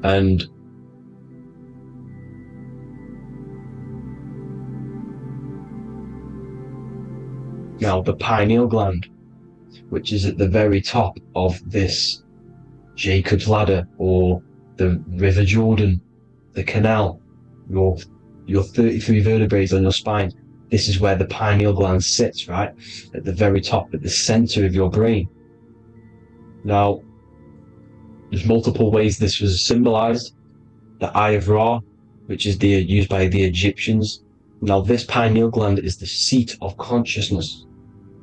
And now the pineal gland, which is at the very top of this Jacob's ladder, or the River Jordan, the canal, your 33 vertebrae on your spine. This is where the pineal gland sits, right? At the very top, at the center of your brain. Now, there's multiple ways this was symbolized. The Eye of Ra, which is used by the Egyptians. Now, this pineal gland is the seat of consciousness.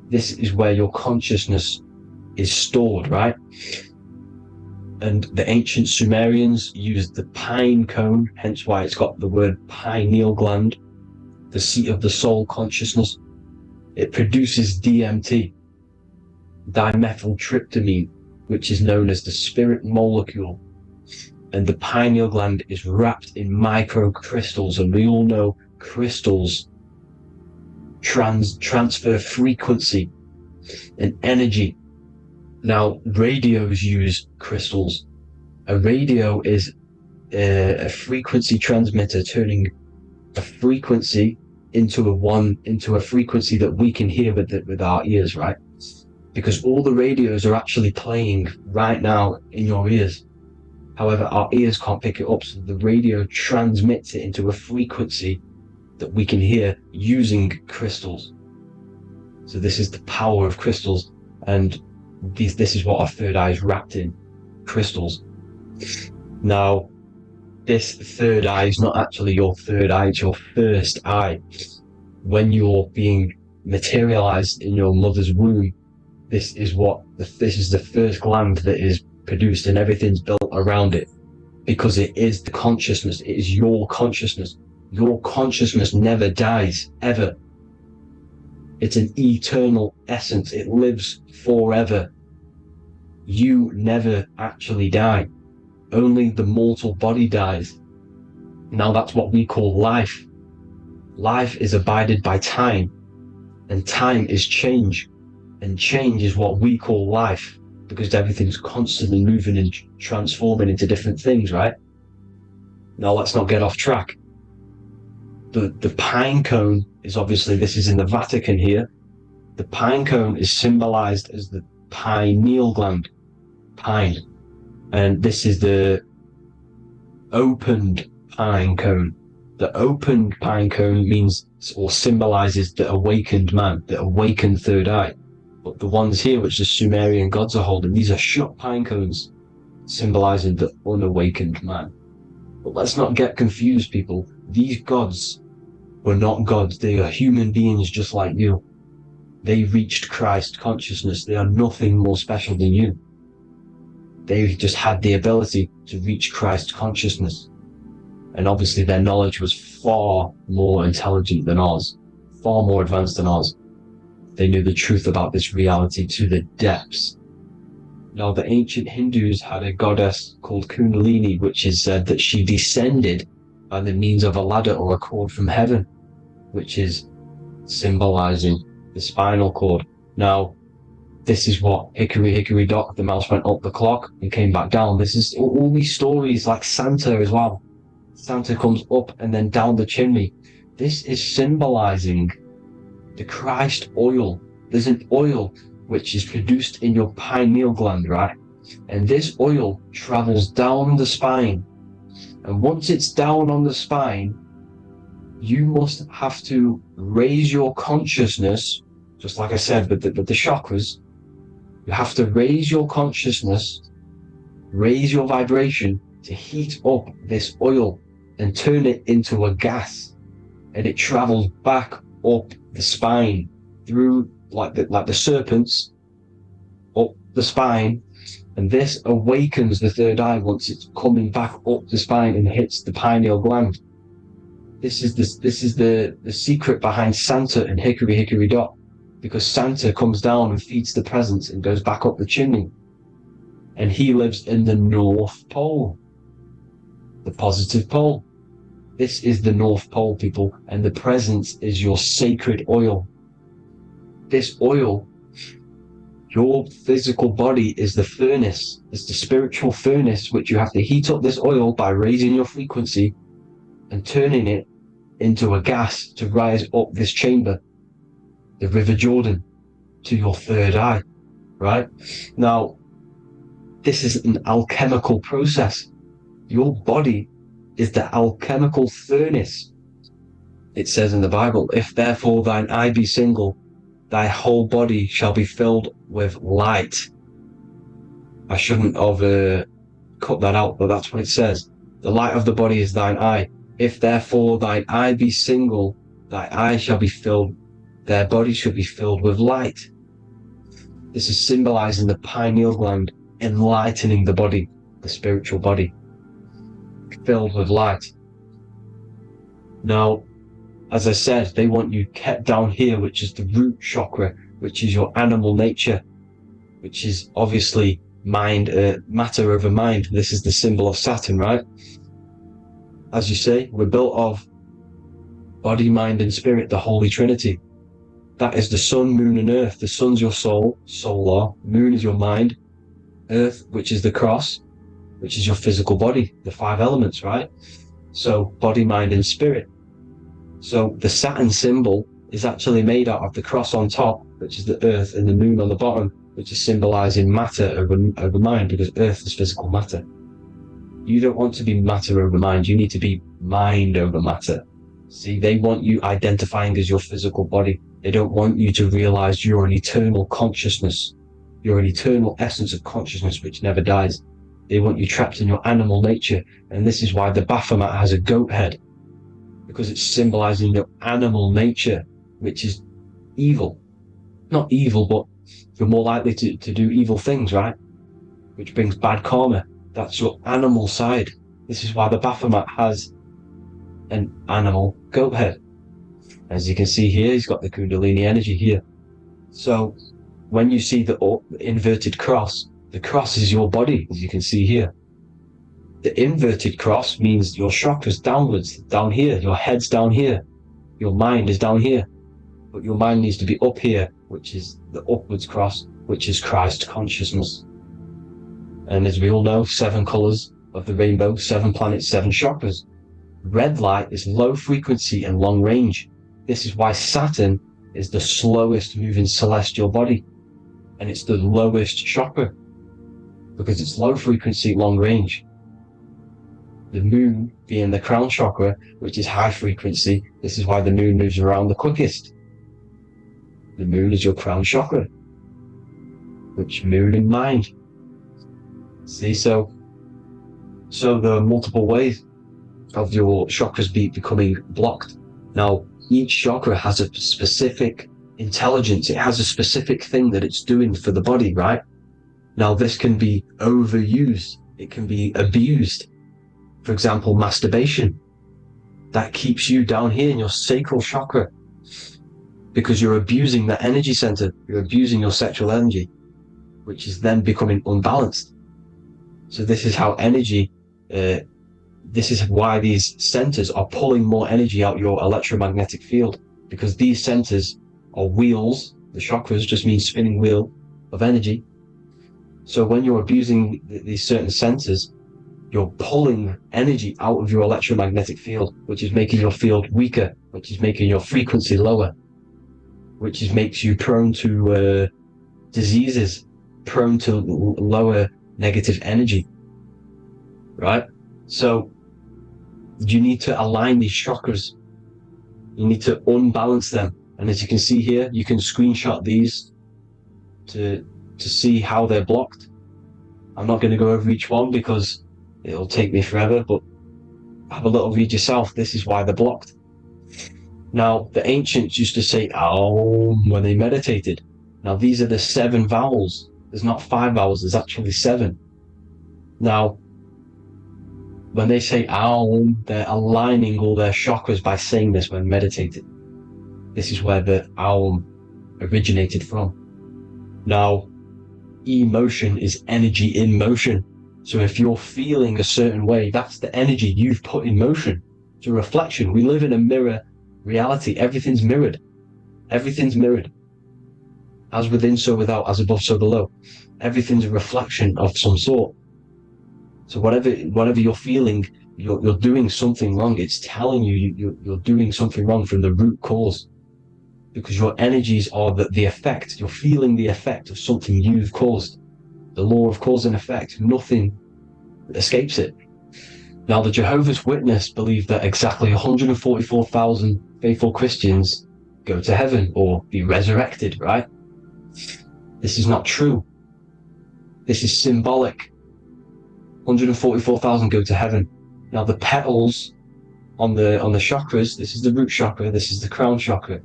This is where your consciousness is stored, right? And the ancient Sumerians used the pine cone, hence why it's got the word pineal gland, the seat of the soul consciousness. It produces DMT, dimethyltryptamine, which is known as the spirit molecule. And the pineal gland is wrapped in microcrystals, and we all know crystals transfer frequency and energy. Now, radios use crystals. A radio is a frequency transmitter, turning a frequency into a frequency that we can hear with our ears, right? Because all the radios are actually playing right now in your ears. However, our ears can't pick it up, so the radio transmits it into a frequency that we can hear using crystals. So this is the power of crystals, and this is what our third eye is wrapped in, crystals. Now, this third eye is not actually your third eye, it's your first eye. When you're being materialized in your mother's womb, this is the first gland that is produced, and everything's built around it, because it is the consciousness. It is your consciousness. Your consciousness never dies, ever. It's an eternal essence. It lives forever. You never actually die. Only the mortal body dies. Now that's what we call life. Life is abided by time, and time is change. And change is what we call life, because everything's constantly moving and transforming into different things, right? Now let's not get off track. The pine cone is obviously, this is in the Vatican here. The pine cone is symbolized as the pineal gland, pine. And this is the opened pine cone. The opened pine cone means, or symbolizes, the awakened man, the awakened third eye. But the ones here, which the Sumerian gods are holding, these are shut pine cones, symbolizing the unawakened man. But let's not get confused, people. These gods were not gods. They are human beings just like you. They reached Christ consciousness. They are nothing more special than you. They just had the ability to reach Christ consciousness. And obviously their knowledge was far more intelligent than ours, far more advanced than ours. They knew the truth about this reality to the depths. Now, the ancient Hindus had a goddess called Kundalini, which is said that she descended by the means of a ladder or a cord from heaven, which is symbolizing the spinal cord. Now, this is what Hickory Hickory Dock, the mouse went up the clock and came back down. This is all these stories, like Santa as well. Santa comes up and then down the chimney. This is symbolizing the Christ oil. There's an oil which is produced in your pineal gland, right? And this oil travels down the spine. And once it's down on the spine, you must have to raise your consciousness, just like I said with the chakras. You have to raise your consciousness, raise your vibration to heat up this oil and turn it into a gas. And it travels back up the spine through like the serpents up the spine, and this awakens the third eye once it's coming back up the spine and hits the pineal gland. This is the secret behind Santa and Hickory Hickory Dock, because Santa comes down and feeds the presents and goes back up the chimney, and he lives in the North Pole, the positive pole. This is the North Pole, people, and the presence is your sacred oil. This oil Your physical body is the furnace. It's the spiritual furnace, which you have to heat up this oil by raising your frequency and turning it into a gas to rise up this chamber, the River Jordan, to your third eye, right? Now, this is an alchemical process. Your body is the alchemical furnace. It says in the Bible, if therefore thine eye be single, thy whole body shall be filled with light. I shouldn't have cut that out, but that's what it says. The light of the body is thine eye. If therefore thine eye be single, thy eye shall be filled, their body shall be filled with light. This is symbolizing the pineal gland enlightening the body, the spiritual body, filled with light. Now, as I said, they want you kept down here, which is the root chakra, which is your animal nature, which is obviously mind, matter over mind. This is the symbol of Saturn, right? As you say, we're built of body, mind, and spirit, the Holy Trinity. That is the sun, moon, and earth. The sun's your soul, solar. Moon is your mind. Earth, which is the cross, which is your physical body, the 5 elements, right? So body, mind, and spirit. So the Saturn symbol is actually made out of the cross on top, which is the earth, and the moon on the bottom, which is symbolizing matter over mind, because earth is physical matter. You don't want to be matter over mind. You need to be mind over matter. See, they want you identifying as your physical body. They don't want you to realize you're an eternal consciousness. You're an eternal essence of consciousness which never dies. They want you trapped in your animal nature. And this is why the Baphomet has a goat head, because it's symbolizing your animal nature, which is evil. Not evil, but you're more likely to do evil things, right? Which brings bad karma. That's your animal side. This is why the Baphomet has an animal goat head. As you can see here, he's got the Kundalini energy here. So when you see the inverted cross, the cross is your body, as you can see here. The inverted cross means your chakras downwards, down here. Your head's down here. Your mind is down here. But your mind needs to be up here, which is the upwards cross, which is Christ consciousness. And as we all know, 7 colors of the rainbow, 7 planets, 7 chakras. Red light is low frequency and long range. This is why Saturn is the slowest moving celestial body. And it's the lowest chakra, because it's low frequency, long range. The moon being the crown chakra, which is high frequency. This is why the moon moves around the quickest. The moon is your crown chakra, which moon in mind. See, so there are multiple ways of your chakras becoming blocked. Now, each chakra has a specific intelligence. It has a specific thing that it's doing for the body, right? Now, this can be overused. It can be abused. For example, masturbation. That keeps you down here in your sacral chakra, because you're abusing that energy center. You're abusing your sexual energy, which is then becoming unbalanced. So this is how energy, this is why these centers are pulling more energy out your electromagnetic field, because these centers are wheels. The chakras just mean spinning wheel of energy. So when you're abusing these certain centers, you're pulling energy out of your electromagnetic field, which is making your field weaker, which is making your frequency lower, which makes you prone to diseases, prone to lower negative energy, right? So you need to align these chakras. You need to unbalance them. And as you can see here, you can screenshot these to see how they're blocked. I'm not going to go over each one because it'll take me forever, but have a little read yourself. This is why they're blocked. Now, the ancients used to say Aum when they meditated. Now, these are the 7 vowels. There's not 5 vowels, there's actually 7. Now, when they say Aum, they're aligning all their chakras by saying this when meditating. This is where the Aum originated from. Now, emotion is energy in motion. So if you're feeling a certain way, that's the energy you've put in motion. It's a reflection. We live in a mirror reality. Everything's mirrored. Everything's mirrored. As within, so without, as above, so below. Everything's a reflection of some sort. So whatever you're feeling, you're doing something wrong. It's telling you you're doing something wrong from the root cause, because your energies are the effect. You're feeling the effect of something you've caused. The law of cause and effect. Nothing escapes it. Now, the Jehovah's Witness believe that exactly 144,000 faithful Christians go to heaven or be resurrected, right? This is not true. This is symbolic. 144,000 go to heaven. Now, the petals on the chakras, this is the root chakra, this is the crown chakra.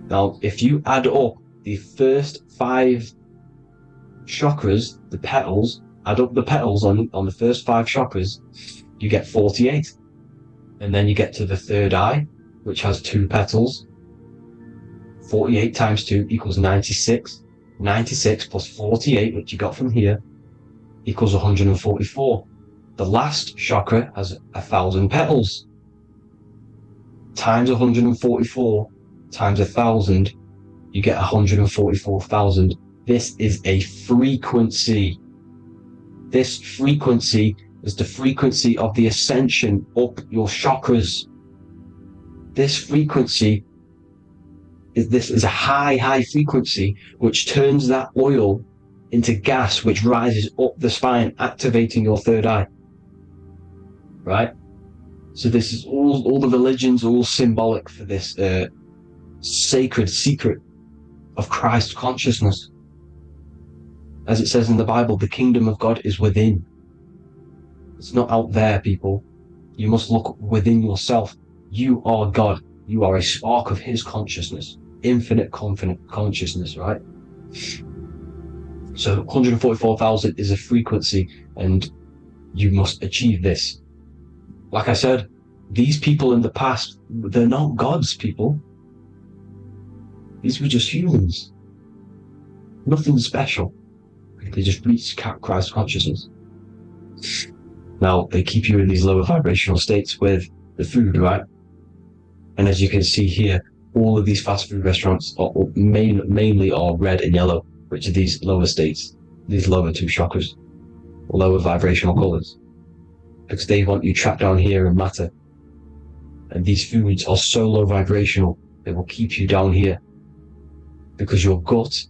Now, if you add up the first 5 chakras, the petals, add up the petals on the first 5 chakras, you get 48. And then you get to the third eye, which has 2 petals. 48 times 2 equals 96. 96 plus 48, which you got from here, equals 144. The last chakra has 1,000 petals. Times 144 times 1,000, you get 144,000. This is a frequency. This frequency is the frequency of the ascension up your chakras. This frequency is a high frequency which turns that oil into gas, which rises up the spine, activating your third eye. Right? So this is all the religions are all symbolic for this sacred secret of Christ consciousness. As it says in the Bible, the kingdom of God is within. It's not out there, people. You must look within yourself. You are God. You are a spark of his consciousness, infinite consciousness, right? So 144,000 is a frequency, and you must achieve this. Like I said, these people in the past, they're not gods, people. These were just humans. Nothing special. They just reach Christ consciousness. Now, they keep you in these lower vibrational states with the food, right? And as you can see here, all of these fast food restaurants are mainly are red and yellow, which are these lower states, these lower 2 chakras, lower vibrational colors, because they want you trapped down here in matter. And these foods are so low vibrational, they will keep you down here, because your gut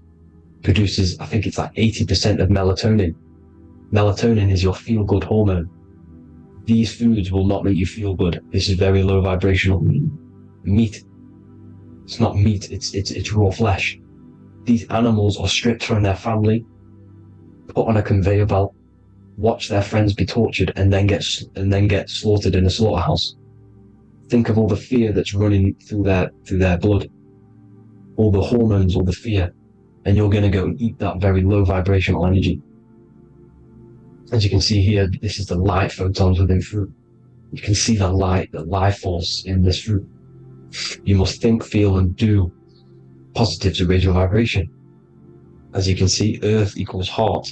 produces, I think it's like 80% of melatonin. Melatonin is your feel-good hormone. These foods will not make you feel good. This is very low vibrational. Meat. It's not meat, it's raw flesh. These animals are stripped from their family, put on a conveyor belt, watch their friends be tortured, and then get slaughtered in a slaughterhouse. Think of all the fear that's running through their blood, all the hormones, all the fear, and you're going to go and eat that very low vibrational energy. As you can see here, this is the light photons within fruit. You can see the light, the life force in this fruit. You must think, feel, and do positive to raise your vibration. As you can see, earth equals heart.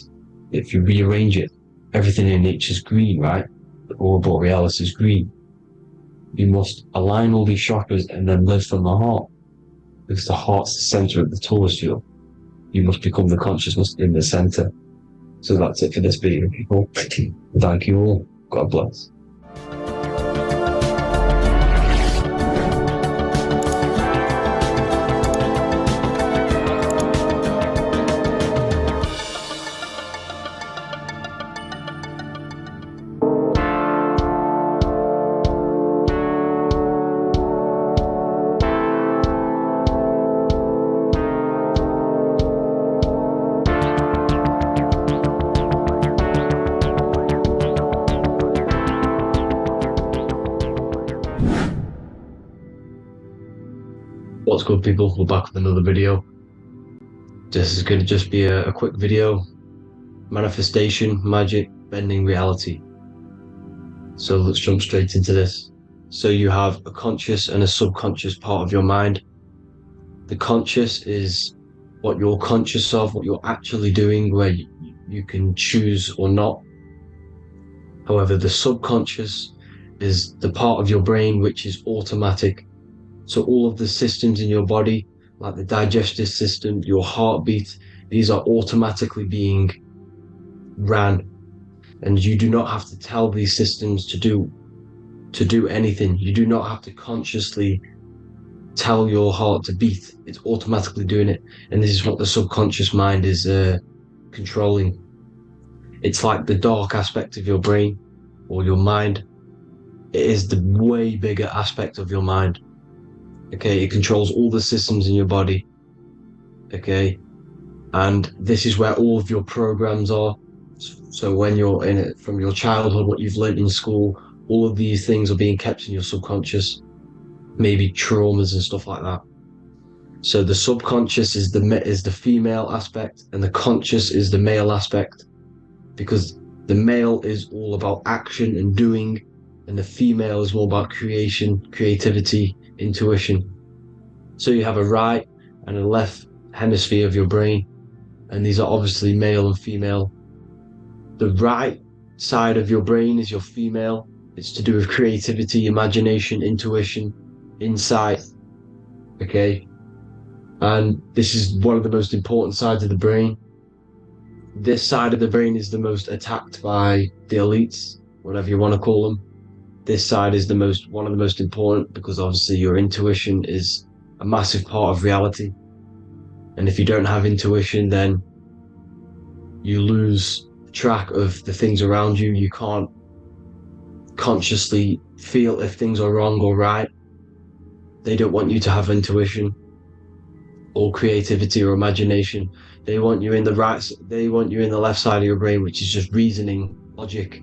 If you rearrange it, everything in nature is green, right? The aurora borealis is green. You must align all these chakras and then live from the heart, because the heart's the center of the Taurus field. You must become the consciousness in the center. So that's it for this video, people. Thank you all. God bless. What's good, people? We're back with another video. This is going to just be a quick video. Manifestation, magic, bending reality. So let's jump straight into this. So you have a conscious and a subconscious part of your mind. The conscious is what you're conscious of, what you're actually doing, where you can choose or not. However, the subconscious is the part of your brain which is automatic. So all of the systems in your body like the digestive system, your heartbeat, these are automatically being ran, and you do not have to tell these systems to do anything. You do not have to consciously tell your heart to beat. It's automatically doing it, and this is what the subconscious mind is controlling. It's like the dark aspect of your brain or your mind. It is the way bigger aspect of your mind. Okay, it controls all the systems in your body. Okay, and this is where all of your programs are. So when you're in it from your childhood, what you've learned in school, all of these things are being kept in your subconscious, maybe traumas and stuff like that. So the subconscious is the female aspect, and the conscious is the male aspect, because the male is all about action and doing, and the female is more about creation, creativity, intuition. So you have a right and a left hemisphere of your brain, and these are obviously male and female. The right side of your brain is your female. It's to do with creativity, imagination, intuition, insight. Okay. And this is one of the most important sides of the brain. This side of the brain is the most attacked by the elites, whatever you want to call them. This side is one of the most important, because obviously your intuition is a massive part of reality. And if you don't have intuition, then you lose track of the things around you. You can't consciously feel if things are wrong or right. They don't want you to have intuition or creativity or imagination. They want you in the left side of your brain, which is just reasoning, logic,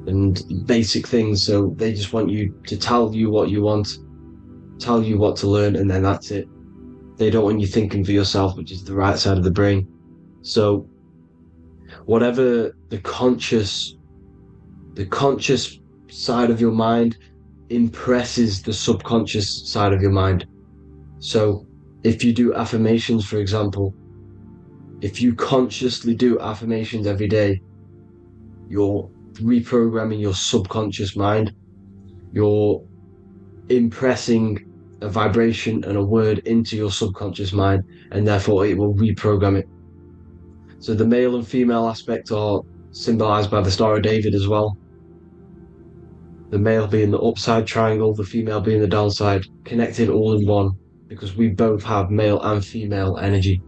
and basic things. So they just want you to tell you what you want, tell you what to learn, and then that's it. They don't want you thinking for yourself, which is the right side of the brain. So whatever the conscious side of your mind impresses the subconscious side of your mind. So if you do affirmations, for example, if you consciously do affirmations every day, you're reprogramming your subconscious mind. You're impressing a vibration and a word into your subconscious mind, and therefore it will reprogram it. So the male and female aspect are symbolized by the Star of David as well. The male being the upside triangle, the female being the downside, connected all in one, because we both have male and female energy.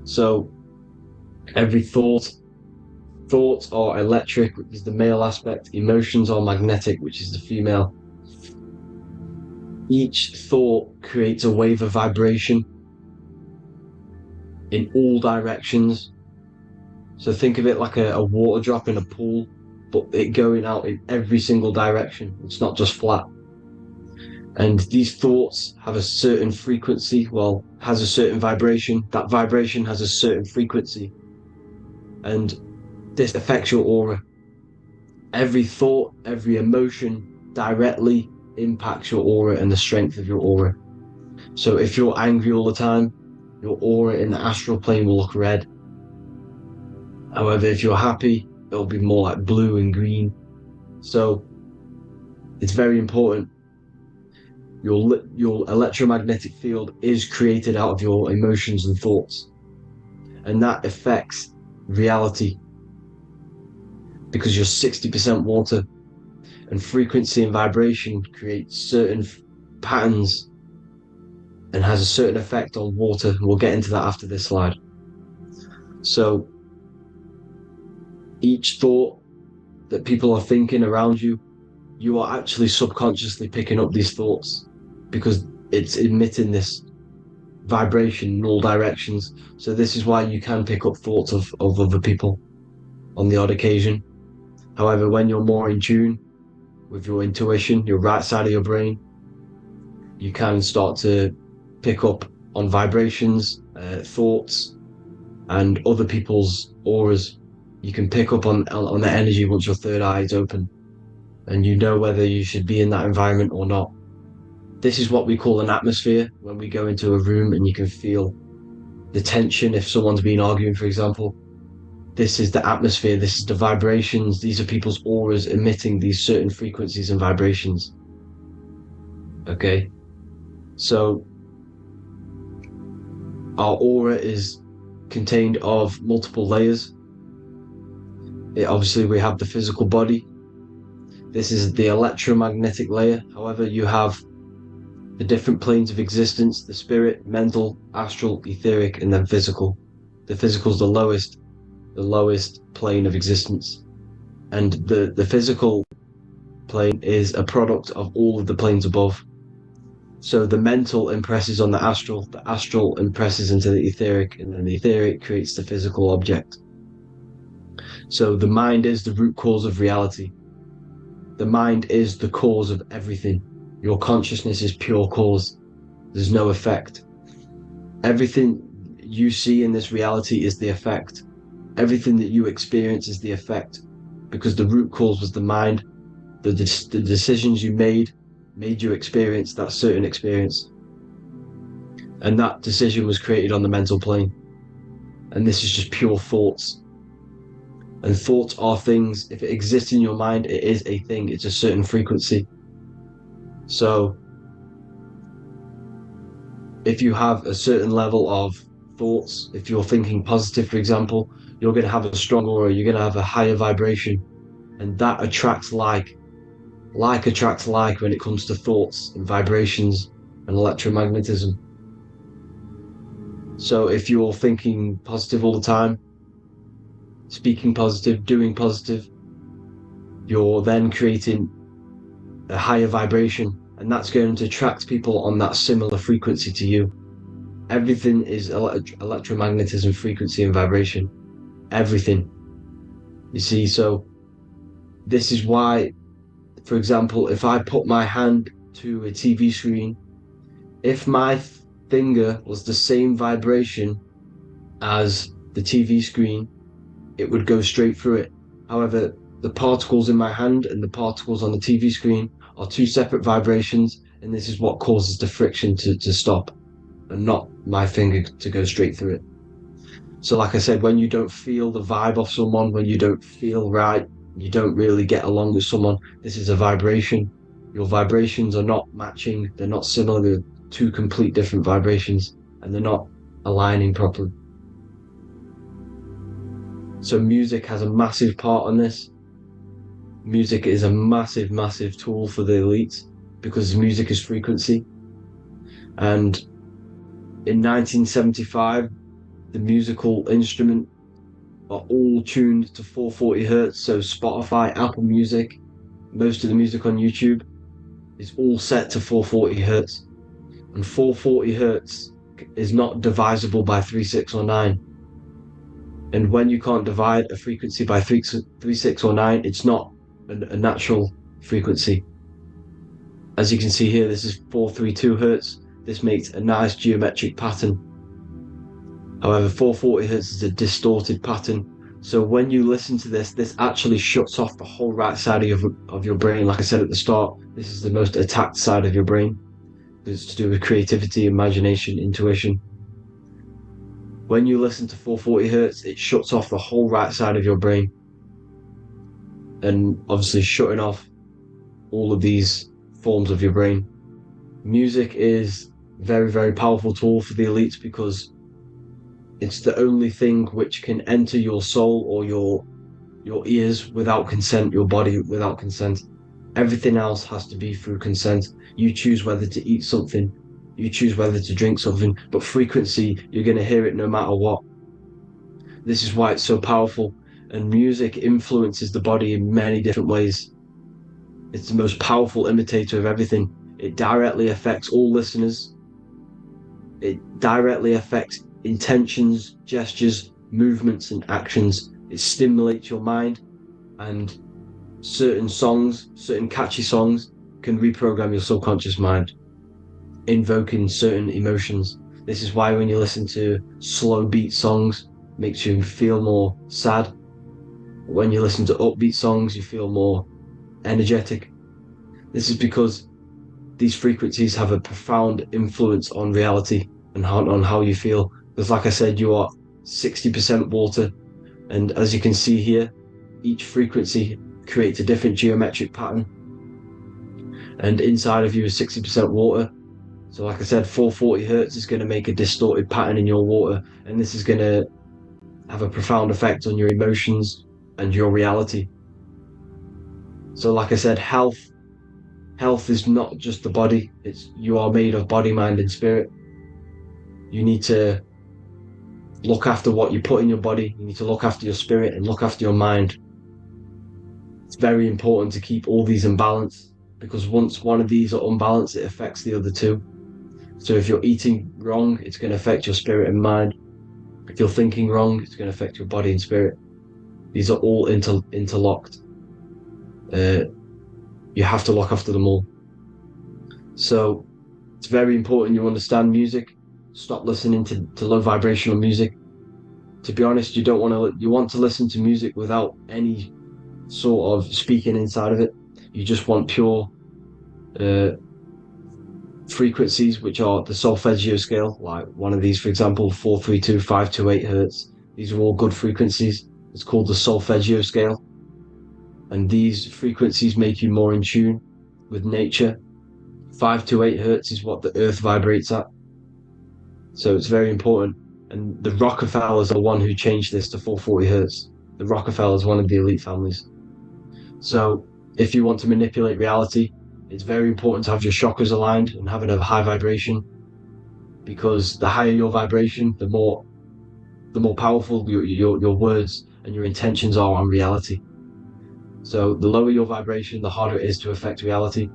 So every thoughts are electric, which is the male aspect. Emotions are magnetic, which is the female. Each thought creates a wave of vibration in all directions. So think of it like a water drop in a pool, but it going out in every single direction. It's not just flat. And these thoughts have a certain frequency, has a certain vibration. That vibration has a certain frequency. And this affects your aura. Every thought, every emotion directly impacts your aura and the strength of your aura. So if you're angry all the time, your aura in the astral plane will look red. However, if you're happy, it'll be more like blue and green. So it's very important. Your electromagnetic field is created out of your emotions and thoughts, and that affects reality, because you're 60% water, and frequency and vibration create certain patterns and has a certain effect on water. We'll get into that after this slide. So each thought that people are thinking around you, you are actually subconsciously picking up these thoughts, because it's emitting this vibration in all directions. So this is why you can pick up thoughts of other people on the odd occasion. However, when you're more in tune with your intuition, your right side of your brain, you can start to pick up on vibrations, thoughts, and other people's auras. You can pick up on the energy once your third eye is open, and you know whether you should be in that environment or not. This is what we call an atmosphere. When we go into a room and you can feel the tension, if someone's been arguing, for example, this is the atmosphere, this is the vibrations, these are people's auras emitting these certain frequencies and vibrations. Okay, so Our aura is contained of multiple layers. Obviously, we have the physical body. This is the electromagnetic layer. However, you have the different planes of existence: the spirit, mental, astral, etheric, and then physical. The physical is the lowest plane of existence. And the physical plane is a product of all of the planes above. So the mental impresses on the astral impresses into the etheric, and then the etheric creates the physical object. So the mind is the root cause of reality. The mind is the cause of everything. Your consciousness is pure cause. There's no effect. Everything you see in this reality is the effect. Everything that you experience is the effect, because the root cause was the mind. The decisions you made you experience that certain experience. And that decision was created on the mental plane. And this is just pure thoughts. And thoughts are things. If it exists in your mind, it is a thing. It's a certain frequency. So if you have a certain level of thoughts, if you're thinking positive, for example, you're going to have a strong aura, you're going to have a higher vibration, and that attracts like. Like attracts like when it comes to thoughts and vibrations and electromagnetism. So if you're thinking positive all the time, speaking positive, doing positive, you're then creating a higher vibration, and that's going to attract people on that similar frequency to you. Everything is electromagnetism, frequency and vibration. Everything. You see, so this is why, for example, if I put my hand to a TV screen, if my finger was the same vibration as the TV screen, it would go straight through it. However, the particles in my hand and the particles on the TV screen are two separate vibrations, and this is what causes the friction to stop, and not my finger to go straight through it. So like I said, when you don't feel the vibe of someone, when you don't feel right, you don't really get along with someone, this is a vibration. Your vibrations are not matching, they're not similar, they're two complete different vibrations, and they're not aligning properly. So music has a massive part on this. Music is a massive, massive tool for the elites, because music is frequency. And in 1975, the musical instrument are all tuned to 440 hertz. So Spotify, Apple Music, most of the music on YouTube is all set to 440 hertz. And 440 hertz is not divisible by 3, 6, or 9. And when you can't divide a frequency by 3, 6, or 9, it's not a natural frequency. As you can see here, this is 432 hertz. This makes a nice geometric pattern. However, 440 hertz is a distorted pattern. So when you listen to this actually shuts off the whole right side of your brain. Like I said at the start, this is the most attacked side of your brain. It's to do with creativity, imagination, intuition. When you listen to 440 hertz, it shuts off the whole right side of your brain. And obviously shutting off all of these forms of your brain. Music is very, very powerful tool for the elites, because it's the only thing which can enter your soul or your ears without consent, your body without consent. Everything else has to be through consent. You choose whether to eat something, you choose whether to drink something, but frequency, you're going to hear it no matter what. This is why it's so powerful, and music influences the body in many different ways. It's the most powerful imitator of everything. It directly affects all listeners. It directly affects intentions, gestures, movements, and actions. It stimulates your mind, and certain songs, certain catchy songs, can reprogram your subconscious mind, invoking certain emotions. This is why when you listen to slow beat songs, it makes you feel more sad. When you listen to upbeat songs, you feel more energetic. This is because these frequencies have a profound influence on reality and on how you feel. Because like I said, you are 60% water, and as you can see here, each frequency creates a different geometric pattern, and inside of you is 60% water. So like I said, 440 hertz is going to make a distorted pattern in your water, and this is going to have a profound effect on your emotions and your reality. So like I said, health is not just the body. It's you are made of body, mind, and spirit. You need to look after what you put in your body. You need to look after your spirit and look after your mind. It's very important to keep all these in balance, because once one of these are unbalanced, it affects the other two. So if you're eating wrong, it's going to affect your spirit and mind. If you're thinking wrong, it's going to affect your body and spirit. These are all interlocked. You have to look after them all. So it's very important you understand music. Stop listening to low vibrational music. To be honest, you want to listen to music without any sort of speaking inside of it. You just want pure frequencies, which are the solfeggio scale, like one of these, for example, 432, 528 hertz. These are all good frequencies. It's called the solfeggio scale. And these frequencies make you more in tune with nature. 528 hertz is what the earth vibrates at. So it's very important. And the Rockefellers are the one who changed this to 440 hertz. The Rockefellers, one of the elite families. So if you want to manipulate reality, it's very important to have your chakras aligned and having a high vibration, because the higher your vibration, the more powerful your words and your intentions are on reality. So the lower your vibration, the harder it is to affect reality,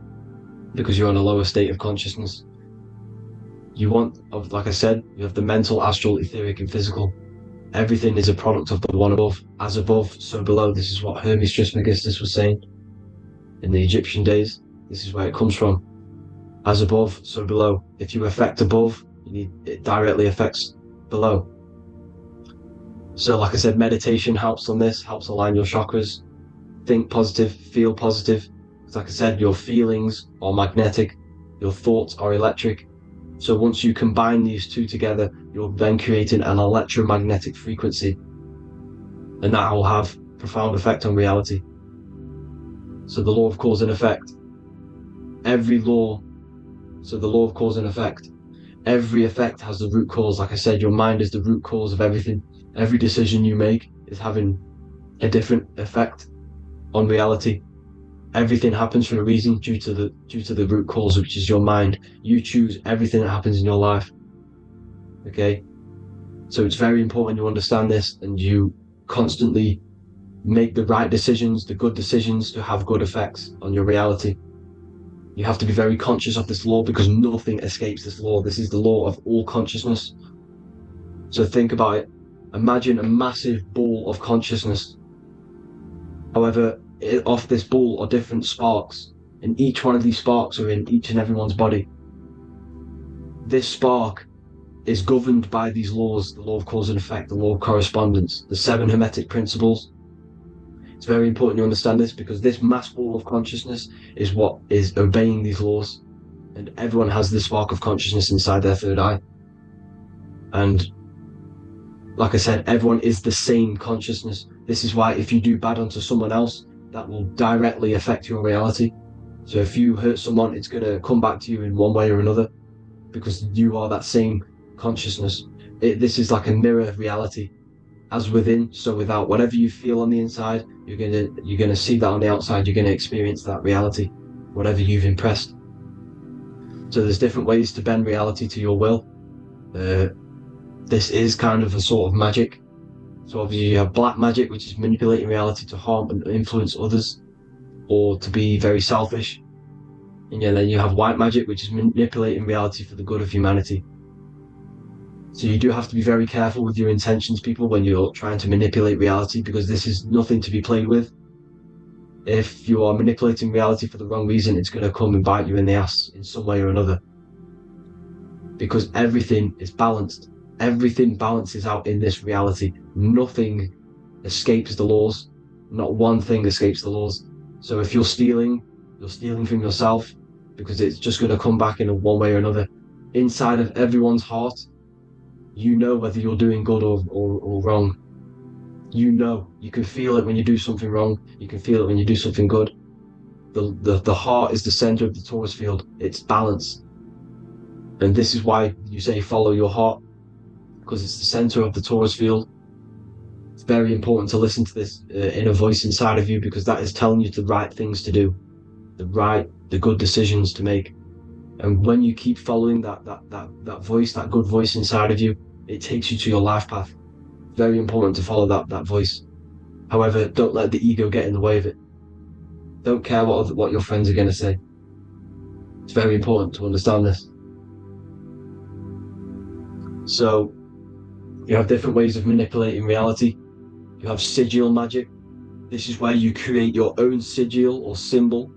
because you're on a lower state of consciousness. Like I said, you have the mental, astral, etheric, and physical. Everything is a product of the one above. As above, so below. This is what Hermes Trismegistus was saying in the Egyptian days. This is where it comes from. As above, so below. If you affect above, it directly affects below. So like I said, meditation helps on this, helps align your chakras. Think positive, feel positive. Like I said, your feelings are magnetic, your thoughts are electric. So once you combine these two together, you're then creating an electromagnetic frequency, and that will have profound effect on reality. So the law of cause and effect. The law of cause and effect. Every effect has the root cause. Like I said, your mind is the root cause of everything. Every decision you make is having a different effect on reality. Everything happens for a reason due to the root cause, which is your mind. You choose everything that happens in your life. Okay? So it's very important you understand this and you constantly make the right decisions, the good decisions, to have good effects on your reality. You have to be very conscious of this law, because nothing escapes this law. This is the law of all consciousness. So think about it. Imagine a massive ball of consciousness. However, off this ball are different sparks, and each one of these sparks are in each and everyone's body. This spark is governed by these laws, the law of cause and effect, the law of correspondence, the 7 Hermetic principles. It's very important you understand this, because this mass ball of consciousness is what is obeying these laws, and everyone has this spark of consciousness inside their third eye. And like I said, everyone is the same consciousness. This is why if you do bad unto someone else, that will directly affect your reality. So if you hurt someone, it's going to come back to you in one way or another, because you are that same consciousness. This is like a mirror reality. As within, so without. Whatever you feel on the inside, you're gonna see that on the outside. You're gonna experience that reality, whatever you've impressed. So there's different ways to bend reality to your will. This is kind of a sort of magic. So obviously you have black magic, which is manipulating reality to harm and influence others, or to be very selfish. And then you have white magic, which is manipulating reality for the good of humanity. So you do have to be very careful with your intentions, people, when you're trying to manipulate reality, because this is nothing to be played with. If you are manipulating reality for the wrong reason, it's going to come and bite you in the ass in some way or another. Because everything is balanced. Everything balances out in this reality. Nothing escapes the laws. Not one thing escapes the laws. So if you're stealing from yourself, because it's just going to come back in one way or another. Inside of everyone's heart, you know whether you're doing good or wrong. You know, you can feel it when you do something wrong. You can feel it when you do something good. The heart is the center of the torus field. It's balance. And this is why you say follow your heart, because it's the center of the Taurus field. It's very important to listen to this inner voice inside of you, because that is telling you the right things to do, the good decisions to make. And when you keep following that voice, that good voice inside of you, it takes you to your life path. Very important to follow that voice. However, don't let the ego get in the way of it. Don't care what your friends are going to say. It's very important to understand this. So, you have different ways of manipulating reality. You have sigil magic. This is where you create your own sigil or symbol.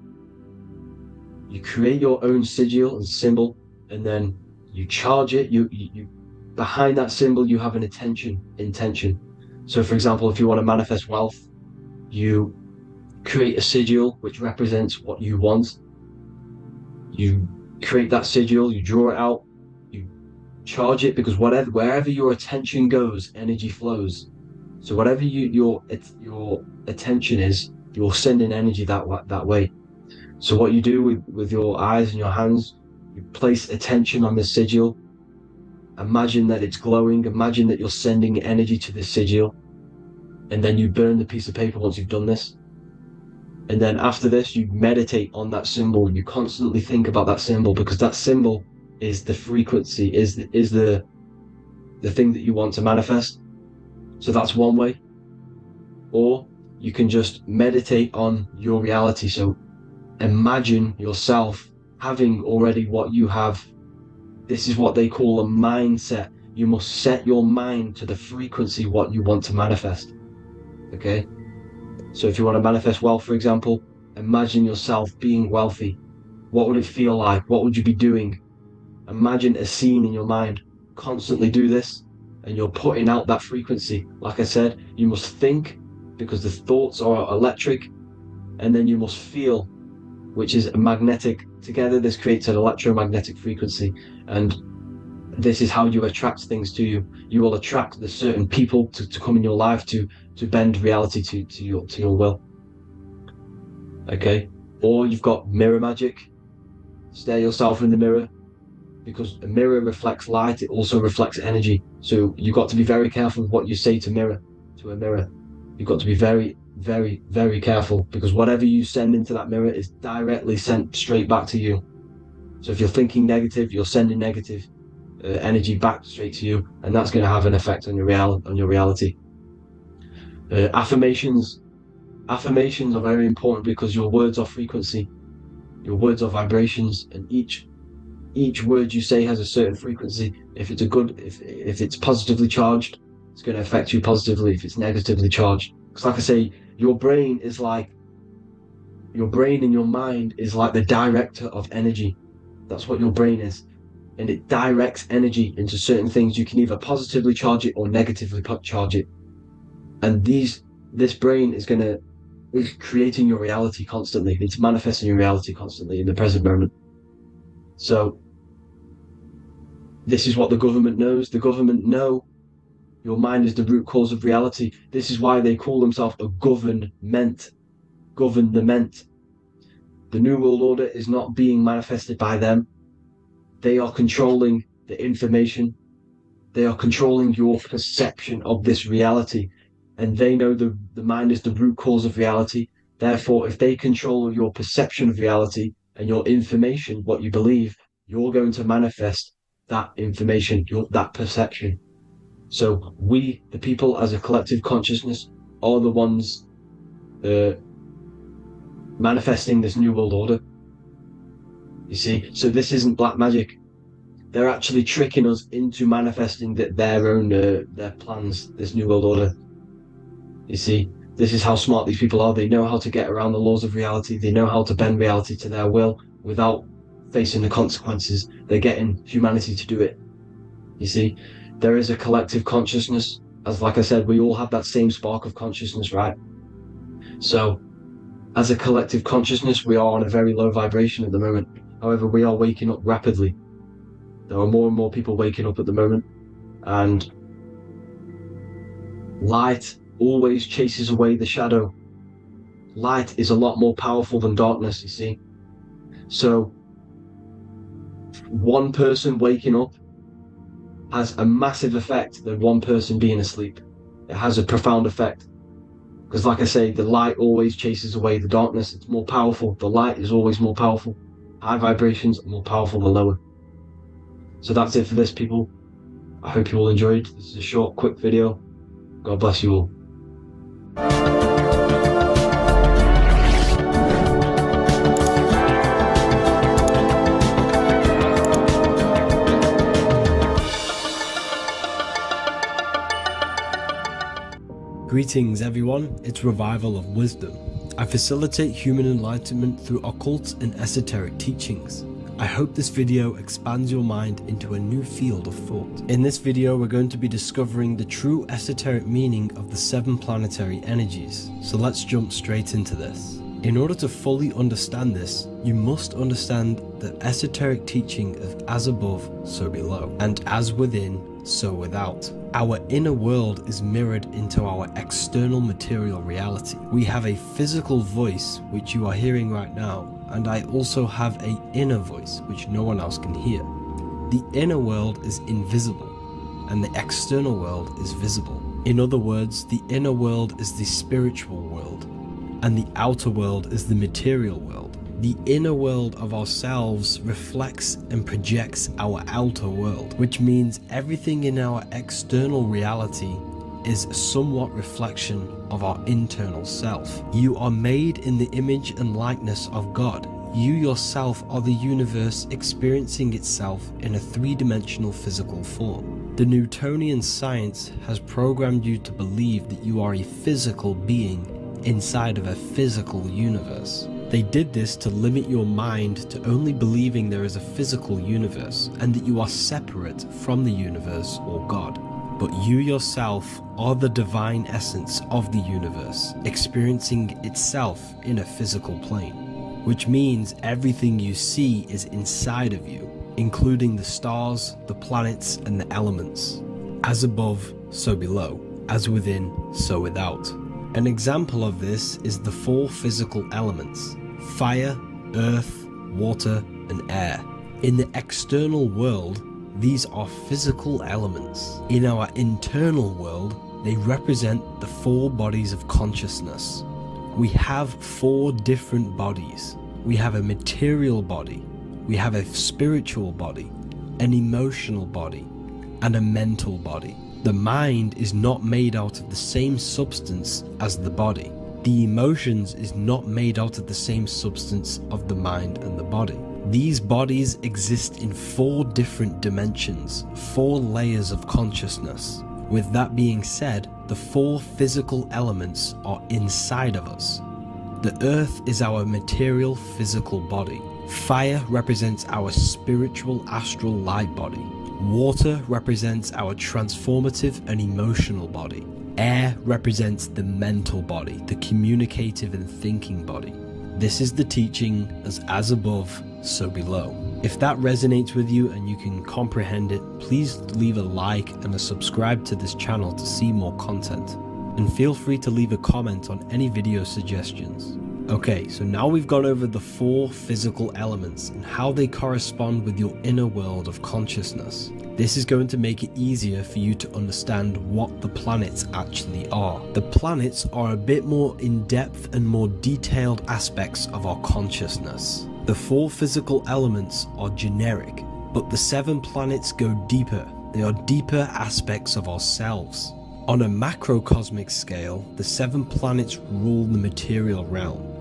You create your own sigil and symbol, and then you charge it. You behind that symbol, you have an intention. So, for example, if you want to manifest wealth, you create a sigil which represents what you want. You create that sigil, you draw it out, you charge it, because wherever your attention goes, energy flows. So whatever your attention is, you're sending energy that way. So what you do with your eyes and your hands, you place attention on the sigil. Imagine that it's glowing. Imagine that you're sending energy to the sigil, and then you burn the piece of paper once you've done this. And then after this, you meditate on that symbol. You constantly think about that symbol, because that symbol is the frequency, is the thing that you want to manifest. So that's one way. Or you can just meditate on your reality. So imagine yourself having already what you have. This is what they call a mindset. You must set your mind to the frequency what you want to manifest. Okay? So if you want to manifest wealth, for example, imagine yourself being wealthy. What would it feel like? What would you be doing? Imagine a scene in your mind. Constantly do this, and you're putting out that frequency. Like I said, you must think, because the thoughts are electric, and then you must feel, which is magnetic. Together, this creates an electromagnetic frequency, and this is how you attract things to you. You will attract the certain people to come in your life to bend reality to your will. Okay? Or you've got mirror magic. Stare yourself in the mirror, because a mirror reflects light. It also reflects energy. So you've got to be very careful with what you say to a mirror. You've got to be very, very, very careful, because whatever you send into that mirror is directly sent straight back to you. So if you're thinking negative, you're sending negative energy back straight to you, and that's going to have an effect on your reality. Affirmations are very important, because your words are frequency, your words are vibrations, and each word you say has a certain frequency. If it's positively charged, it's going to affect you positively. If it's negatively charged, because like I say, your brain and your mind is like the director of energy. That's what your brain is. And it directs energy into certain things. You can either positively charge it or negatively charge it. And this brain is creating your reality constantly. It's manifesting your reality constantly in the present moment. So this is what the government knows. The government know your mind is the root cause of reality. This is why they call themselves a government. The New World Order is not being manifested by them. They are controlling the information. They are controlling your perception of this reality. And they know the mind is the root cause of reality. Therefore, if they control your perception of reality and your information, what you believe, you're going to manifest that information, that perception. So we, the people as a collective consciousness, are the ones manifesting this New World Order. You see, so this isn't black magic. They're actually tricking us into manifesting their own their plans, this New World Order. You see, this is how smart these people are. They know how to get around the laws of reality. They know how to bend reality to their will without facing the consequences. They're getting humanity to do it. You see, there is a collective consciousness. As like I said, we all have that same spark of consciousness, right? So as a collective consciousness, we are on a very low vibration at the moment. However, we are waking up rapidly. There are more and more people waking up at the moment, and light always chases away the shadow. Light is a lot more powerful than darkness, you see. So one person waking up has a massive effect than one person being asleep. It has a profound effect. Because like I say, the light always chases away the darkness. It's more powerful. The light is always more powerful. High vibrations are more powerful than lower. So that's it for this, people. I hope you all enjoyed. This is a short, quick video. God bless you all. Greetings everyone, it's Revival of Wisdom. I facilitate human enlightenment through occult and esoteric teachings. I hope this video expands your mind into a new field of thought. In this video we're going to be discovering the true esoteric meaning of the 7 planetary energies. So let's jump straight into this. In order to fully understand this, you must understand the esoteric teaching of as above, so below, and as within, so without. Our inner world is mirrored into our external material reality. We have a physical voice, which you are hearing right now, and I also have an inner voice, which no one else can hear. The inner world is invisible, and the external world is visible. In other words, the inner world is the spiritual world, and the outer world is the material world. The inner world of ourselves reflects and projects our outer world, which means everything in our external reality is a somewhat reflection of our internal self. You are made in the image and likeness of God. You yourself are the universe experiencing itself in a 3-dimensional physical form. The Newtonian science has programmed you to believe that you are a physical being inside of a physical universe. They did this to limit your mind to only believing there is a physical universe and that you are separate from the universe or God. But you yourself are the divine essence of the universe, experiencing itself in a physical plane, which means everything you see is inside of you, including the stars, the planets, and the elements. As above, so below. As within, so without. An example of this is the 4 physical elements: fire, earth, water, and air. In the external world, these are physical elements. In our internal world, they represent the 4 bodies of consciousness. We have 4 different bodies. We have a material body, we have a spiritual body, an emotional body, and a mental body. The mind is not made out of the same substance as the body. The emotions is not made out of the same substance of the mind and the body. These bodies exist in 4 different dimensions, 4 layers of consciousness. With that being said, the 4 physical elements are inside of us. The earth is our material physical body. Fire represents our spiritual astral light body. Water represents our transformative and emotional body. Air represents the mental body, the communicative and thinking body. This is the teaching as above, so below. If that resonates with you and you can comprehend it, please leave a like and a subscribe to this channel to see more content. And feel free to leave a comment on any video suggestions. Okay, so now we've gone over the 4 physical elements and how they correspond with your inner world of consciousness. This is going to make it easier for you to understand what the planets actually are. The planets are a bit more in-depth and more detailed aspects of our consciousness. The 4 physical elements are generic, but the 7 planets go deeper. They are deeper aspects of ourselves. On a macrocosmic scale, the 7 planets rule the material realm.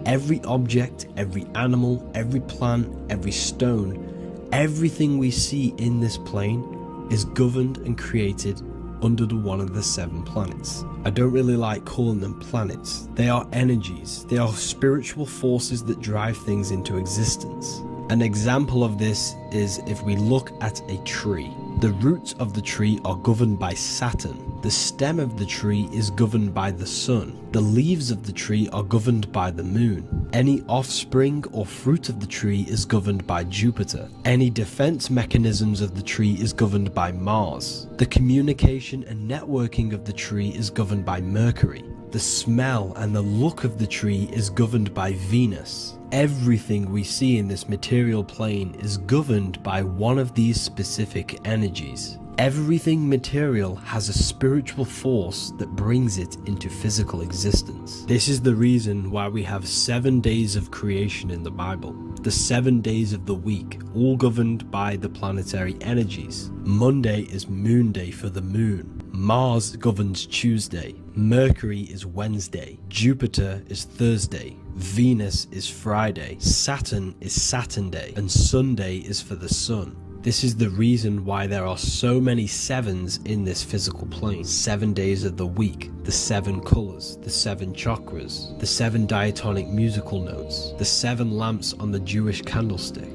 Every object, every animal, every plant, every stone, everything we see in this plane is governed and created under one of the 7 planets. I don't really like calling them planets. They are energies. They are spiritual forces that drive things into existence. An example of this is if we look at a tree. The roots of the tree are governed by Saturn. The stem of the tree is governed by the sun. The leaves of the tree are governed by the moon. Any offspring or fruit of the tree is governed by Jupiter. Any defense mechanisms of the tree is governed by Mars. The communication and networking of the tree is governed by Mercury. The smell and the look of the tree is governed by Venus. Everything we see in this material plane is governed by one of these specific energies. Everything material has a spiritual force that brings it into physical existence. This is the reason why we have 7 days of creation in the Bible. The 7 days of the week, all governed by the planetary energies. Monday is moon day for the moon. Mars governs Tuesday. Mercury is Wednesday. Jupiter is Thursday. Venus is Friday. Saturn is Saturn Day. And Sunday is for the sun. This is the reason why there are so many sevens in this physical plane. 7 days of the week, the 7 colors, the 7 chakras, the 7 diatonic musical notes, the 7 lamps on the Jewish candlestick,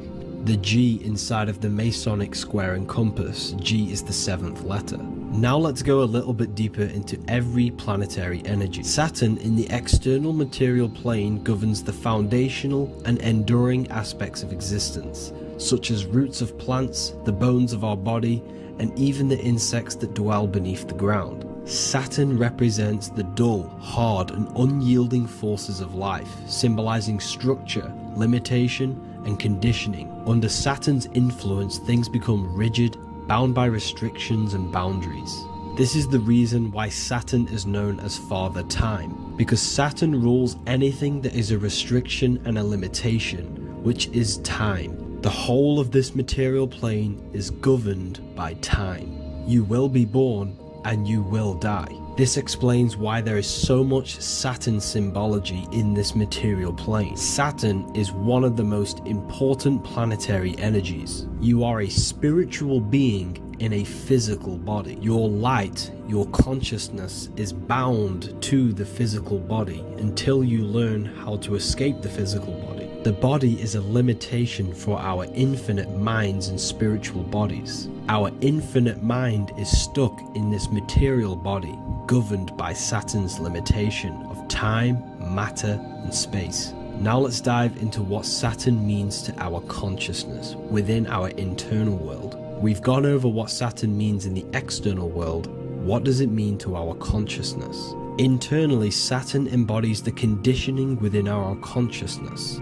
the G inside of the Masonic square and compass. G is the 7th letter. Now let's go a little bit deeper into every planetary energy. Saturn in the external material plane governs the foundational and enduring aspects of existence, such as roots of plants, the bones of our body, and even the insects that dwell beneath the ground. Saturn represents the dull, hard, and unyielding forces of life, symbolizing structure, limitation, and conditioning. Under Saturn's influence, things become rigid, bound by restrictions and boundaries. This is the reason why Saturn is known as Father Time, because Saturn rules anything that is a restriction and a limitation, which is time. The whole of this material plane is governed by time. You will be born and you will die. This explains why there is so much Saturn symbology in this material plane. Saturn is one of the most important planetary energies. You are a spiritual being in a physical body. Your light, your consciousness is bound to the physical body until you learn how to escape the physical body. The body is a limitation for our infinite minds and spiritual bodies. Our infinite mind is stuck in this material body, governed by Saturn's limitation of time, matter, and space. Now let's dive into what Saturn means to our consciousness within our internal world. We've gone over what Saturn means in the external world. What does it mean to our consciousness? Internally, Saturn embodies the conditioning within our consciousness.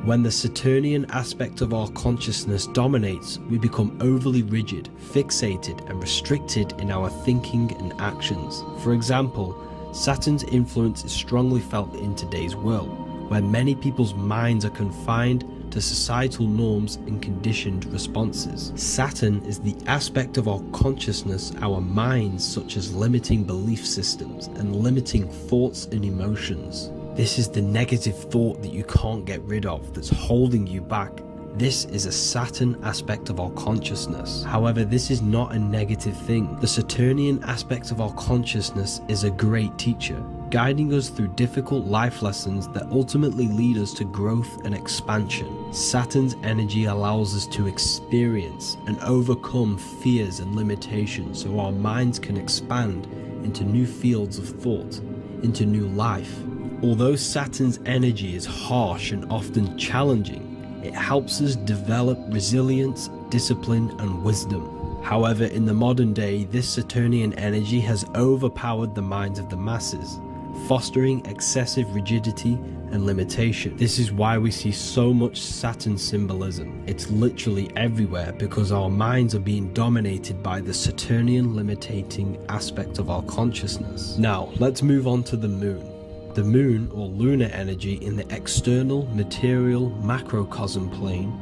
When the Saturnian aspect of our consciousness dominates, we become overly rigid, fixated, and restricted in our thinking and actions. For example, Saturn's influence is strongly felt in today's world, where many people's minds are confined to societal norms and conditioned responses. Saturn is the aspect of our consciousness, our minds, such as limiting belief systems and limiting thoughts and emotions. This is the negative thought that you can't get rid of that's holding you back. This is a Saturn aspect of our consciousness. However, this is not a negative thing. The Saturnian aspect of our consciousness is a great teacher, guiding us through difficult life lessons that ultimately lead us to growth and expansion. Saturn's energy allows us to experience and overcome fears and limitations so our minds can expand into new fields of thought, into new life. Although Saturn's energy is harsh and often challenging, it helps us develop resilience, discipline, and wisdom. However, in the modern day, this Saturnian energy has overpowered the minds of the masses, fostering excessive rigidity and limitation. This is why we see so much Saturn symbolism. It's literally everywhere because our minds are being dominated by the Saturnian limiting aspect of our consciousness. Now, let's move on to the moon. The moon, or lunar energy, in the external material macrocosm plane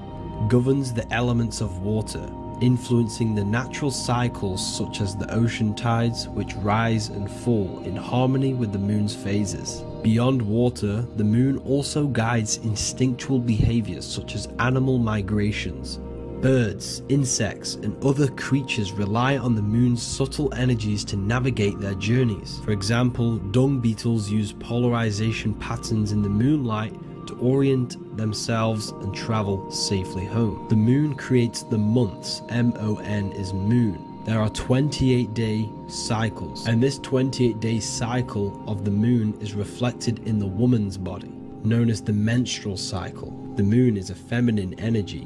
governs the elements of water, influencing the natural cycles such as the ocean tides, which rise and fall in harmony with the moon's phases. Beyond water, the moon also guides instinctual behaviors such as animal migrations. Birds, insects, and other creatures rely on the moon's subtle energies to navigate their journeys. For example, dung beetles use polarization patterns in the moonlight to orient themselves and travel safely home. The moon creates the months. M-O-N is moon. There are 28-day cycles, and this 28-day cycle of the moon is reflected in the woman's body, known as the menstrual cycle. The moon is a feminine energy.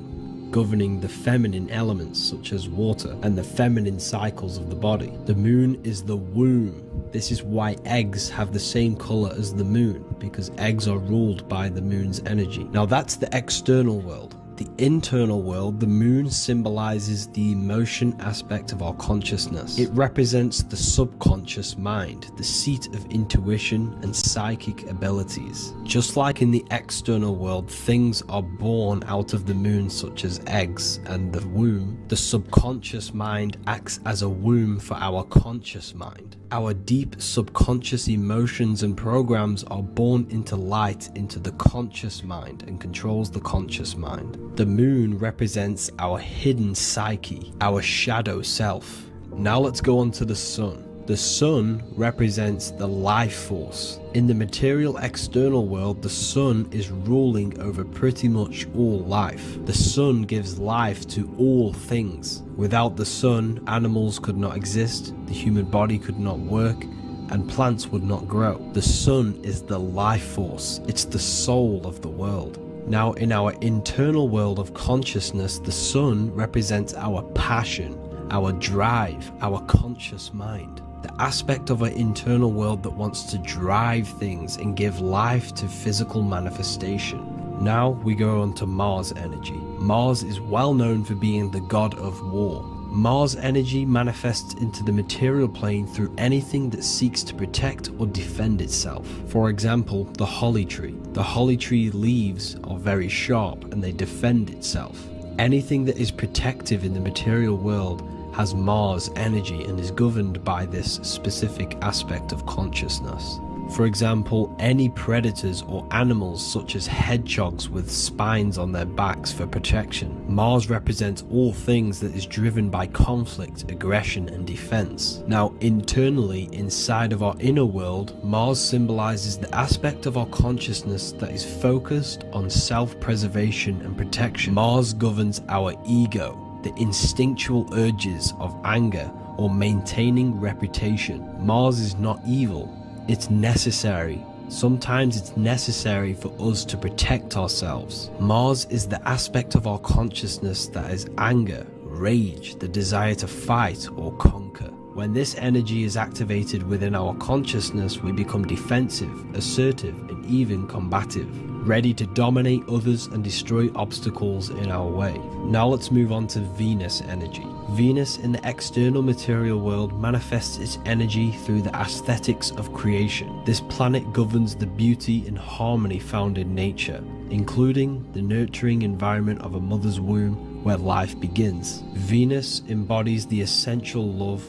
governing the feminine elements such as water and the feminine cycles of the body. The moon is the womb. This is why eggs have the same color as the moon, because eggs are ruled by the moon's energy. Now that's the external world. The internal world, the moon symbolizes the emotion aspect of our consciousness. It represents the subconscious mind, the seat of intuition and psychic abilities. Just like in the external world, things are born out of the moon such as eggs and the womb, the subconscious mind acts as a womb for our conscious mind. Our deep subconscious emotions and programs are born into light into the conscious mind and controls the conscious mind. The moon represents our hidden psyche, our shadow self. Now let's go on to the sun. The sun represents the life force. In the material external world, the sun is ruling over pretty much all life. The sun gives life to all things. Without the sun, animals could not exist, the human body could not work, and plants would not grow. The sun is the life force. It's the soul of the world. Now, in our internal world of consciousness, the sun represents our passion, our drive, our conscious mind. The aspect of our internal world that wants to drive things and give life to physical manifestation. Now we go on to Mars energy. Mars is well known for being the god of war. Mars energy manifests into the material plane through anything that seeks to protect or defend itself. For example, the holly tree. The holly tree leaves are very sharp and they defend itself. Anything that is protective in the material world has Mars energy and is governed by this specific aspect of consciousness. For example, any predators or animals such as hedgehogs with spines on their backs for protection. Mars represents all things that is driven by conflict, aggression and defense. Now internally, inside of our inner world, Mars symbolizes the aspect of our consciousness that is focused on self-preservation and protection. Mars governs our ego, the instinctual urges of anger or maintaining reputation. Mars is not evil, it's necessary. Sometimes it's necessary for us to protect ourselves. Mars is the aspect of our consciousness that is anger, rage, the desire to fight or conquer. When this energy is activated within our consciousness, we become defensive, assertive, and even combative, ready to dominate others and destroy obstacles in our way. Now let's move on to Venus energy. Venus in the external material world manifests its energy through the aesthetics of creation. This planet governs the beauty and harmony found in nature, including the nurturing environment of a mother's womb where life begins. Venus embodies the essential love,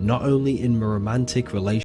not only in romantic relationships,